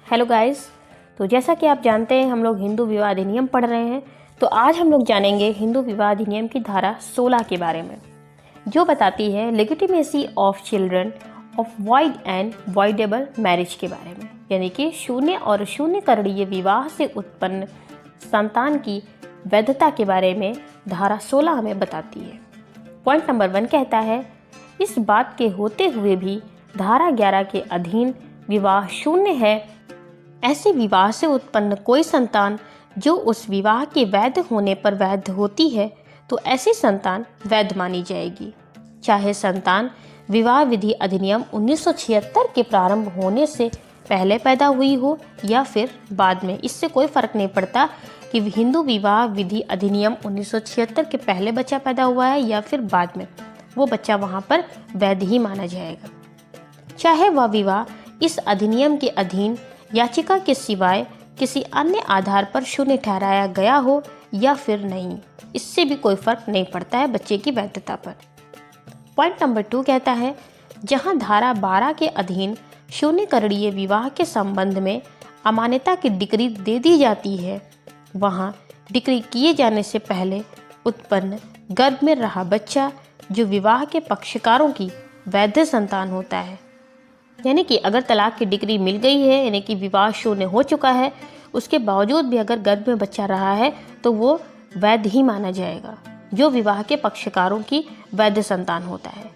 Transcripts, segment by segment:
Hello guys. तो जैसा कि आप जानते हैं हम लोग हिंदू विवाह अधिनियम पढ़ रहे हैं। तो आज हम लोग जानेंगे हिंदू विवाह अधिनियम की धारा 16 के बारे में, जो बताती है legitimacy of children of void and voidable marriage के बारे में, यानी कि शून्य और शून्य करणीय विवाह से उत्पन्न संतान की वैधता के बारे में धारा 16 हमें बताती है। पॉइंट नंबर 1 कहता है, इस बात के होते हुए भी धारा 11 के अधीन विवाह शून्य है। ऐसे विवाह से उत्पन्न कोई संतान जो उस विवाह के वैध होने पर वैध होती है तो ऐसी संतान वैध मानी जाएगी, चाहे संतान विवाह विधि अधिनियम 1976 के प्रारंभ होने से पहले पैदा हुई हो या फिर बाद में। इससे कोई फर्क नहीं पड़ता कि हिंदू विवाह विधि अधिनियम 1976 के पहले बच्चा पैदा हुआ है या फिर बाद में, वो बच्चा वहाँ पर वैध ही माना जाएगा, चाहे वह विवाह इस अधिनियम के अधीन याचिका के सिवाय किसी अन्य आधार पर शून्य ठहराया गया हो या फिर नहीं। इससे भी कोई फर्क नहीं पड़ता है बच्चे की वैधता पर। पॉइंट नंबर 2 कहता है, जहां धारा 12 के अधीन शून्य करणीय विवाह के संबंध में अमान्यता की डिक्री दे दी जाती है, वहां डिक्री किए जाने से पहले उत्पन्न गर्भ में रहा बच्चा जो विवाह के पक्षकारों की वैध संतान होता है। यानी कि अगर तलाक की डिक्री मिल गई है, यानी कि विवाह शून्य हो चुका है, उसके बावजूद भी अगर गर्भ में बच्चा रहा है तो वो वैध ही माना जाएगा, जो विवाह के पक्षकारों की वैध संतान होता है।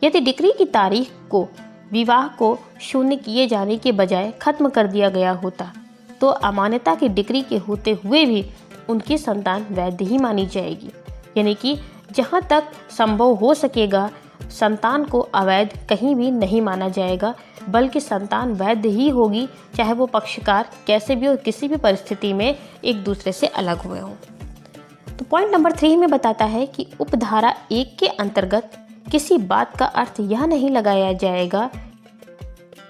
यदि डिक्री की तारीख को विवाह को शून्य किए जाने के बजाय खत्म कर दिया गया होता तो अमान्यता की डिक्री के होते हुए भी उनकी संतान वैध ही मानी जाएगी। यानी कि जहाँ तक संभव हो सकेगा संतान को अवैध कहीं भी नहीं माना जाएगा, बल्कि संतान वैध ही होगी, चाहे वो पक्षकार कैसे भी और किसी भी परिस्थिति में एक दूसरे से अलग हुए हों। तो पॉइंट नंबर 3 में बताता है कि उपधारा 1 के अंतर्गत किसी बात का अर्थ यह नहीं लगाया जाएगा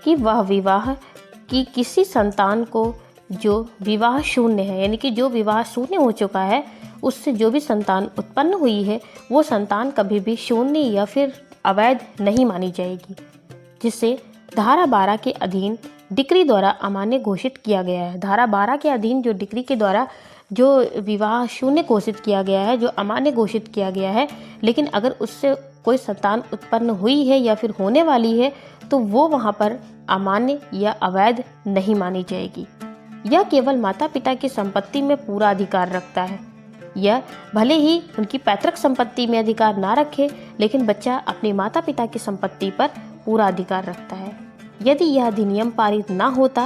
कि वह विवाह की किसी संतान को जो विवाह शून्य है, यानी कि जो विवाह शून्य हो चुका है, उससे जो भी संतान उत्पन्न हुई है वो संतान कभी भी शून्य या फिर अवैध नहीं मानी जाएगी, जिसे धारा 12 के अधीन डिक्री द्वारा अमान्य घोषित किया गया है। धारा 12 के अधीन जो डिक्री के द्वारा जो विवाह शून्य घोषित किया गया है, जो अमान्य घोषित किया गया है, लेकिन अगर उससे कोई संतान उत्पन्न हुई है या फिर होने वाली है तो वो वहाँ पर अमान्य या अवैध नहीं मानी जाएगी। यह केवल माता पिता की संपत्ति में पूरा अधिकार रखता है। यह भले ही उनकी पैतृक संपत्ति में अधिकार ना रखे, लेकिन बच्चा अपने माता पिता की संपत्ति पर पूरा अधिकार रखता है। यदि यह अधिनियम पारित ना होता